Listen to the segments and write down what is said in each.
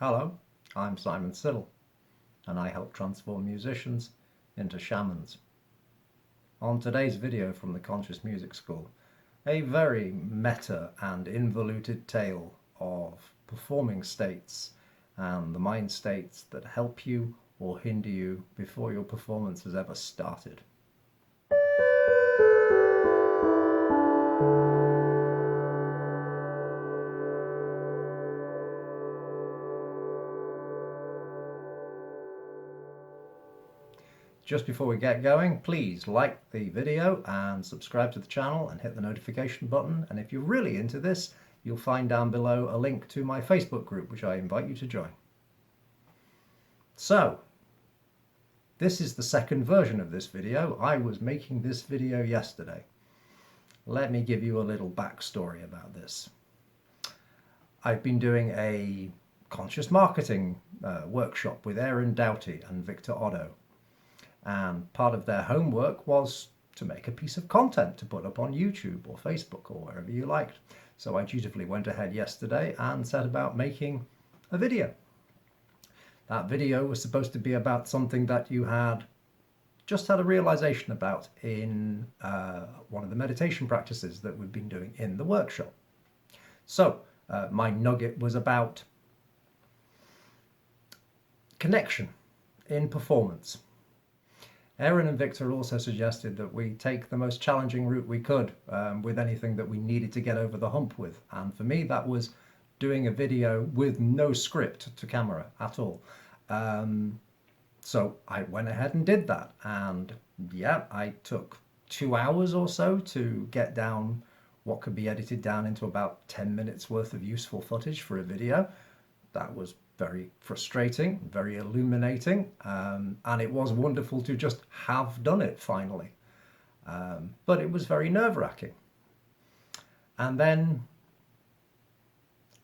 Hello, I'm Simon Siddle, and I help transform musicians into shamans. On today's video from the Conscious Music School, a very meta and involuted tale of performing states and the mind states that help you or hinder you before your performance has ever started. Just before we get going, please like the video and subscribe to the channel and hit the notification button. And if you're really into this, you'll find down below a link to my Facebook group, which I invite you to join. So, this is the second version of this video. I was making this video yesterday. Let me give you a little backstory about this. I've been doing a conscious marketing workshop with Aaron Doughty and Victor Otto. And part of their homework was to make a piece of content to put up on YouTube or Facebook or wherever you liked. So I dutifully went ahead yesterday and set about making a video. That video was supposed to be about something that you had just had a realization about in one of the meditation practices that we've been doing in the workshop. So my nugget was about connection in performance. Aaron and Victor also suggested that we take the most challenging route we could with anything that we needed to get over the hump with. And for me, that was doing a video with no script to camera at all. So I went ahead and did that. And yeah, I took 2 hours or so to get down what could be edited down into about 10 minutes worth of useful footage for a video. That was very frustrating, very illuminating, and it was wonderful to just have done it finally. But it was very nerve-wracking. And then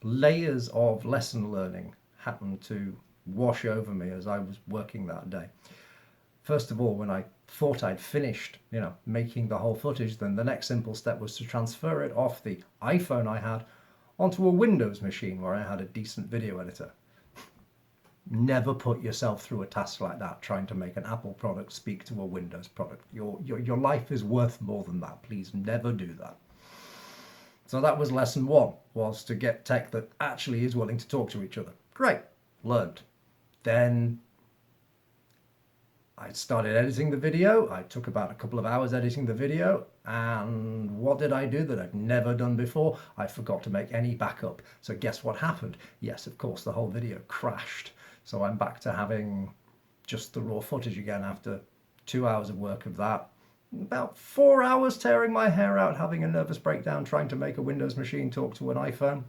layers of lesson learning happened to wash over me as I was working that day. First of all, when I thought I'd finished, making the whole footage, then the next simple step was to transfer it off the iPhone I had onto a Windows machine where I had a decent video editor. Never put yourself through a task like that, trying to make an Apple product speak to a Windows product. Your life is worth more than that. Please never do that. So that was lesson one, was to get tech that actually is willing to talk to each other. Great, learned. Then I started editing the video. I took about a couple of hours editing the video, and what did I do that I'd never done before? I forgot to make any backup. So guess what happened? Yes, of course, the whole video crashed. So I'm back to having just the raw footage again after 2 hours of work of that. About 4 hours tearing my hair out, having a nervous breakdown, trying to make a Windows machine talk to an iPhone.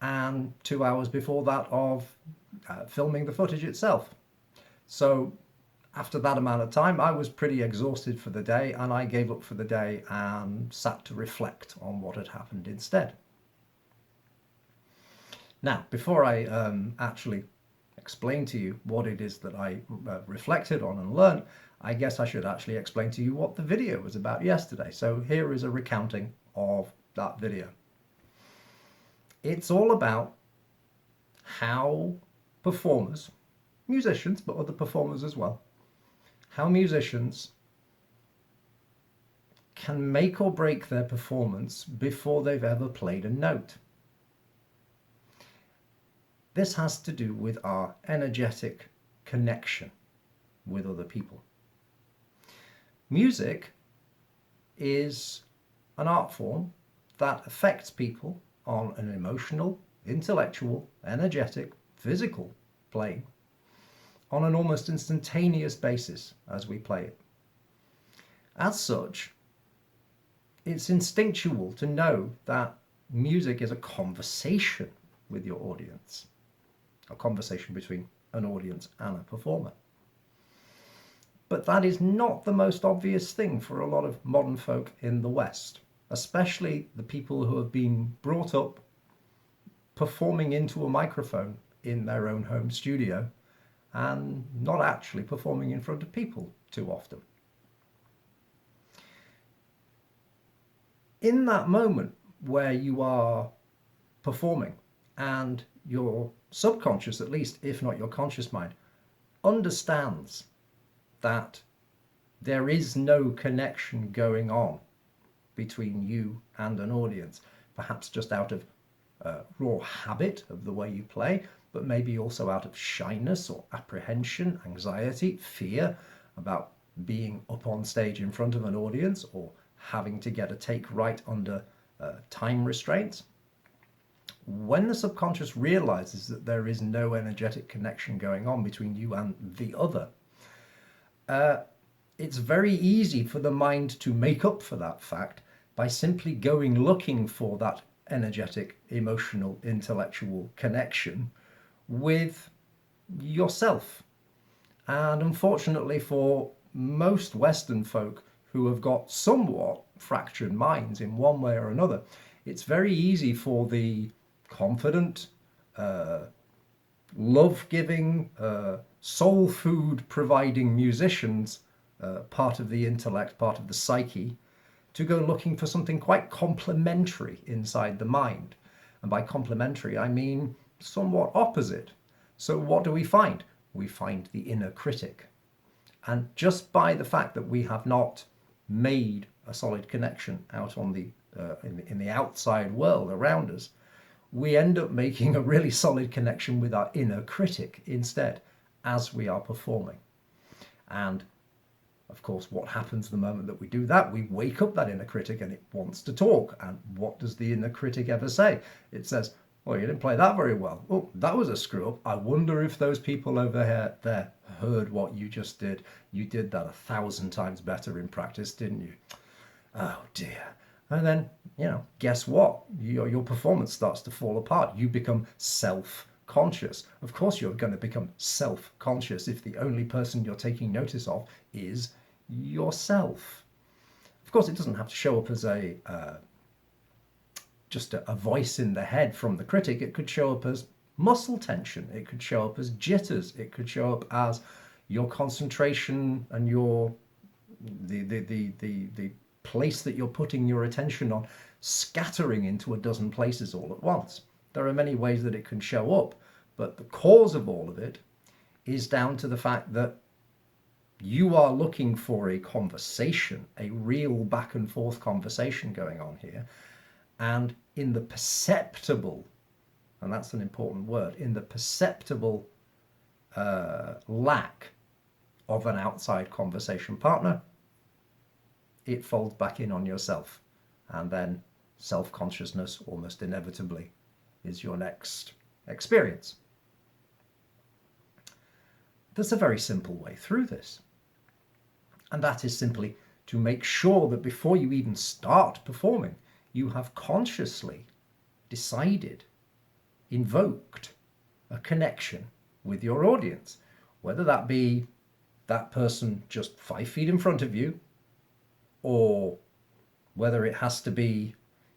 And 2 hours before that of filming the footage itself. So after that amount of time, I was pretty exhausted for the day, and I gave up for the day and sat to reflect on what had happened instead. Now, before I actually explain to you what it is that I reflected on and learned, I guess I should actually explain to you what the video was about yesterday. So here is a recounting of that video. It's all about how performers, musicians, but other performers as well, how musicians can make or break their performance before they've ever played a note. This has to do with our energetic connection with other people. Music is an art form that affects people on an emotional, intellectual, energetic, physical plane on an almost instantaneous basis as we play it. As such, it's instinctual to know that music is a conversation with your audience, a conversation between an audience and a performer. But that is not the most obvious thing for a lot of modern folk in the West, especially the people who have been brought up performing into a microphone in their own home studio and not actually performing in front of people too often. In that moment where you are performing and your subconscious, at least, if not your conscious mind, understands that there is no connection going on between you and an audience, perhaps just out of raw habit of the way you play, but maybe also out of shyness or apprehension, anxiety, fear about being up on stage in front of an audience or having to get a take right under time restraints. When the subconscious realizes that there is no energetic connection going on between you and the other, it's very easy for the mind to make up for that fact by simply going looking for that energetic, emotional, intellectual connection with yourself. And unfortunately for most Western folk who have got somewhat fractured minds in one way or another, it's very easy for the confident, love-giving, soul food providing musicians, part of the intellect, part of the psyche, to go looking for something quite complementary inside the mind. And by complementary, I mean somewhat opposite. So what do we find? We find the inner critic. And just by the fact that we have not made a solid connection out on the in the outside world around us, we end up making a really solid connection with our inner critic instead as we are performing. And of course, what happens the moment that we do that? We wake up that inner critic and it wants to talk. And what does the inner critic ever say? It says, well, you didn't play that very well. Oh, that was a screw up. I wonder if those people over there heard what you just did. You did that 1,000 times better in practice, didn't you? Oh dear. And then, guess what? Your performance starts to fall apart. You become self-conscious. Of course, you're going to become self-conscious if the only person you're taking notice of is yourself. Of course, it doesn't have to show up as just a voice in the head from the critic. It could show up as muscle tension. It could show up as jitters. It could show up as your concentration and the place that you're putting your attention on scattering into a dozen places all at once. There are many ways that it can show up, but the cause of all of it is down to the fact that you are looking for a conversation, a real back and forth conversation going on here. And in the perceptible, and that's an important word, in the perceptible lack of an outside conversation partner, it folds back in on yourself. And then self-consciousness almost inevitably is your next experience. There's a very simple way through this. And that is simply to make sure that before you even start performing, you have consciously decided, invoked a connection with your audience, whether that be that person just 5 feet in front of you, or whether it has to be,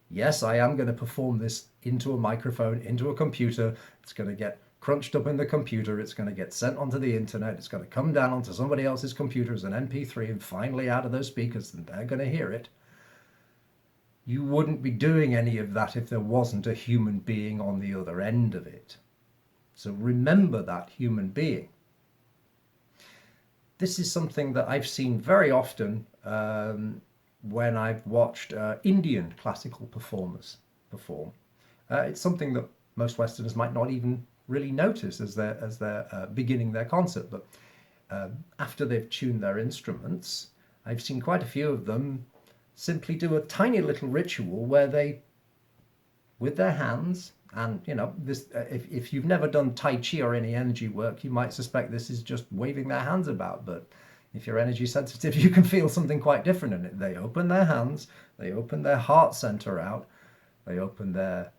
yes, I am going to perform this into a microphone, into a computer. It's going to get crunched up in the computer. It's going to get sent onto the internet. It's going to come down onto somebody else's computer as an MP3 and finally out of those speakers, and they're going to hear it. You wouldn't be doing any of that if there wasn't a human being on the other end of it. So remember that human being. This is something that I've seen very often when I've watched Indian classical performers perform. It's something that most Westerners might not even really notice as they're beginning their concert. But after they've tuned their instruments, I've seen quite a few of them simply do a tiny little ritual where they, with their hands, and this, if you've never done Tai Chi or any energy work, you might suspect this is just waving their hands about. But if you're energy sensitive, you can feel something quite different in it. They open their hands, they open their heart center out, they open their,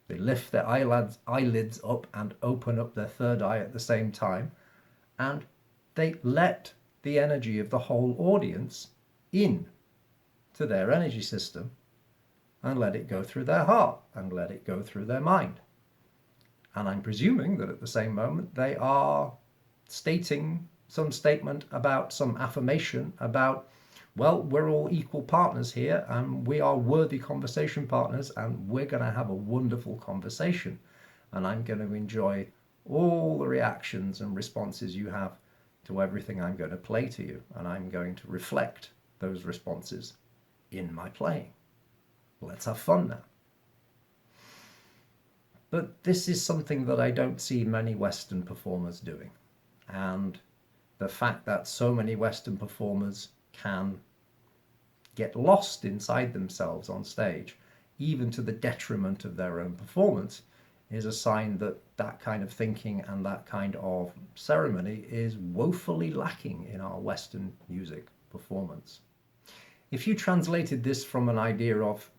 they lift their eyelids up and open up their third eye at the same time, and they let the energy of the whole audience in to their energy system, and let it go through their heart and let it go through their mind. And I'm presuming that at the same moment they are stating some statement about some affirmation about, well, we're all equal partners here and we are worthy conversation partners and we're going to have a wonderful conversation. and I'm going to enjoy all the reactions and responses you have to everything I'm going to play to you, and I'm going to reflect those responses in my playing. Let's have fun now. But this is something that I don't see many Western performers doing. And the fact that so many Western performers can get lost inside themselves on stage, even to the detriment of their own performance, is a sign that that kind of thinking and that kind of ceremony is woefully lacking in our Western music performance. If you translated this from an idea of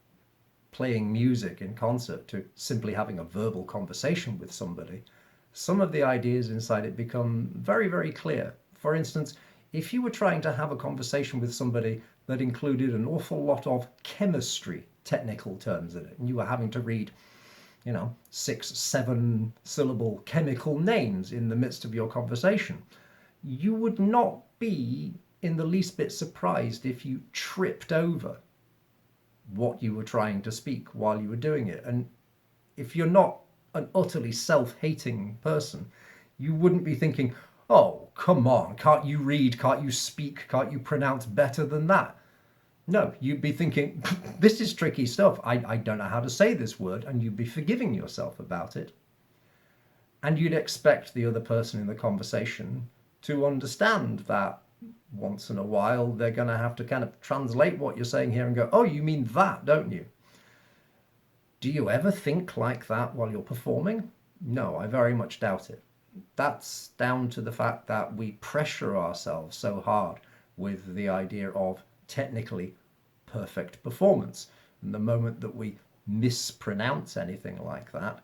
playing music in concert to simply having a verbal conversation with somebody, some of the ideas inside it become very, very clear. For instance, if you were trying to have a conversation with somebody that included an awful lot of chemistry technical terms in it, and you were having to read 6, 7 syllable chemical names in the midst of your conversation, you would not be in the least bit surprised if you tripped over what you were trying to speak while you were doing it. And if you're not an utterly self-hating person, you wouldn't be thinking, oh, come on, can't you read, can't you speak, can't you pronounce better than that? No, you'd be thinking, this is tricky stuff, I don't know how to say this word, and you'd be forgiving yourself about it. And you'd expect the other person in the conversation to understand that once in a while they're going to have to kind of translate what you're saying here and go, oh, you mean that, don't you? Do you ever think like that while you're performing? No, I very much doubt it. That's down to the fact that we pressure ourselves so hard with the idea of technically perfect performance. And the moment that we mispronounce anything like that,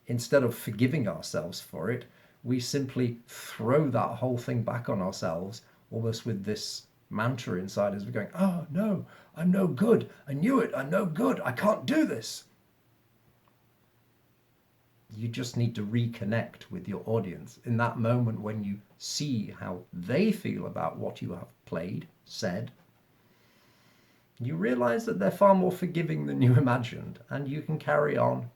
instead of forgiving ourselves for it, we simply throw that whole thing back on ourselves, almost with this mantra inside us. We're going, oh no, I'm no good. I knew it. I'm no good. I can't do this. You just need to reconnect with your audience in that moment when you see how they feel about what you have played, said. You realize that they're far more forgiving than you imagined, and you can carry on,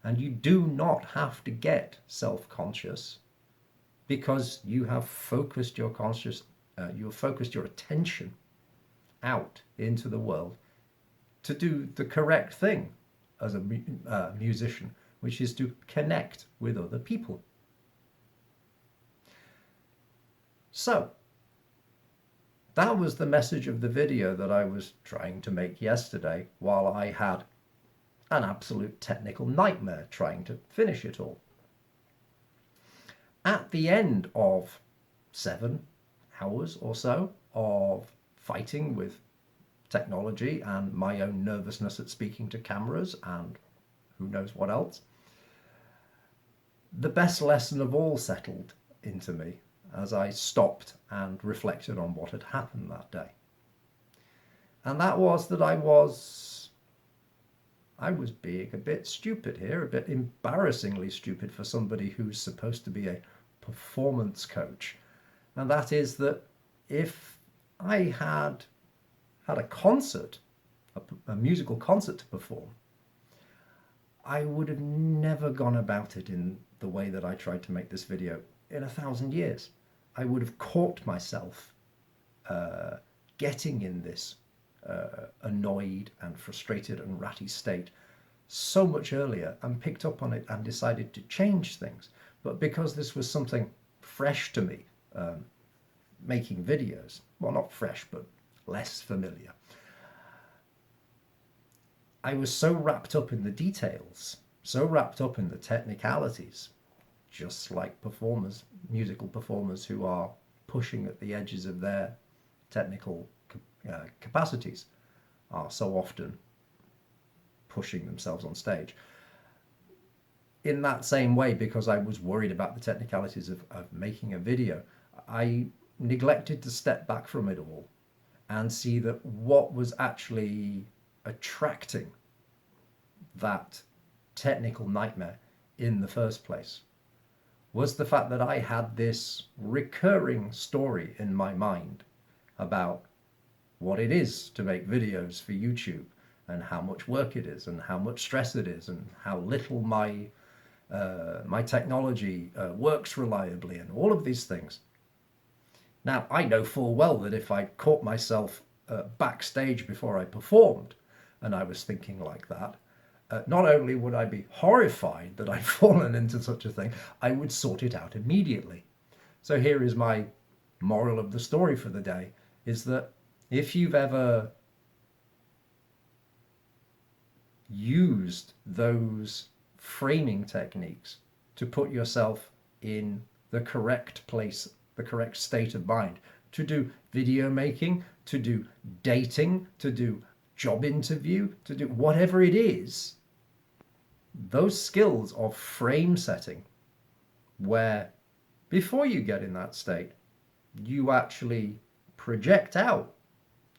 and you do not have to get self-conscious, because you have focused your your attention out into the world to do the correct thing as a musician, which is to connect with other people. So, that was the message of the video that I was trying to make yesterday, while I had an absolute technical nightmare trying to finish it all. At the end of 7 hours or so of fighting with technology and my own nervousness at speaking to cameras and who knows what else, the best lesson of all settled into me as I stopped and reflected on what had happened that day. And that was that I was being a bit stupid here, a bit embarrassingly stupid for somebody who's supposed to be a performance coach. And that is that if I had a concert, a musical concert to perform, I would have never gone about it in the way that I tried to make this video in 1,000 years. I would have caught myself getting in this annoyed and frustrated and ratty state so much earlier and picked up on it and decided to change things. But because this was something fresh to me, making videos, well, not fresh, but less familiar, I was so wrapped up in the details, so wrapped up in the technicalities, just like performers, musical performers who are pushing at the edges of their technical capacities are so often pushing themselves on stage. In that same way, because I was worried about the technicalities of making a video, I neglected to step back from it all and see that what was actually attracting that technical nightmare in the first place was the fact that I had this recurring story in my mind about what it is to make videos for YouTube and how much work it is and how much stress it is and how little my my technology works reliably, and all of these things. Now, I know full well that if I caught myself backstage before I performed and I was thinking like that, not only would I be horrified that I'd fallen into such a thing, I would sort it out immediately. So here is my moral of the story for the day, is that if you've ever used those framing techniques to put yourself in the correct place, the correct state of mind, to do video making, to do dating, to do job interview, to do whatever it is, those skills of frame setting, where before you get in that state, you actually project out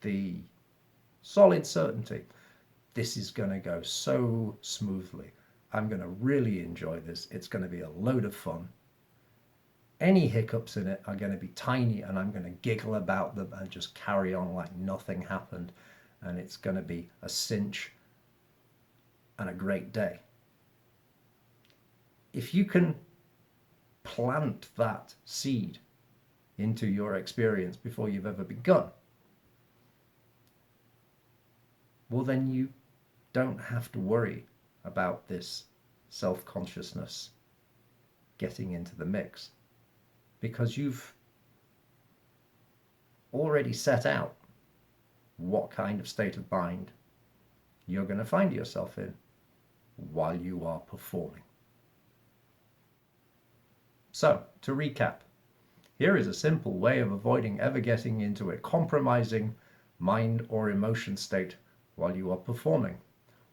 the solid certainty. This is going to go so smoothly. I'm going to really enjoy this. It's going to be a load of fun. Any hiccups in it are going to be tiny, and I'm going to giggle about them and just carry on like nothing happened. And it's going to be a cinch and a great day. If you can plant that seed into your experience before you've ever begun, well, then you don't have to worry about this self-consciousness getting into the mix, because you've already set out what kind of state of mind you're going to find yourself in while you are performing. So, to recap, here is a simple way of avoiding ever getting into a compromising mind or emotion state while you are performing.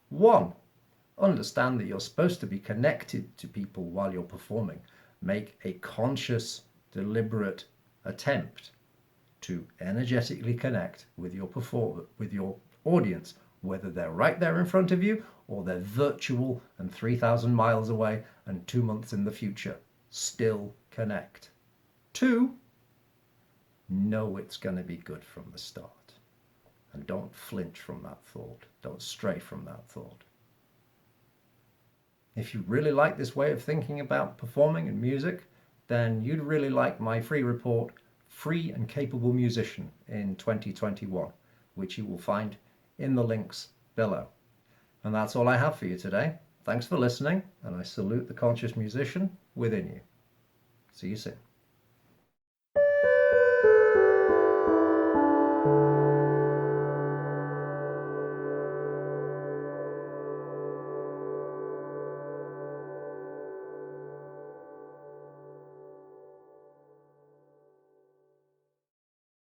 1. Understand that you're supposed to be connected to people while you're performing. Make a conscious, deliberate attempt to energetically connect with your audience, whether they're right there in front of you or they're virtual and 3,000 miles away and 2 months in the future. Still connect. 2, know it's going to be good from the start. And don't flinch from that thought. Don't stray from that thought. If you really like this way of thinking about performing and music, then you'd really like my free report, Free and Capable Musician in 2021, which you will find in the links below. And that's all I have for you today. Thanks for listening, and I salute the conscious musician within you. See you soon.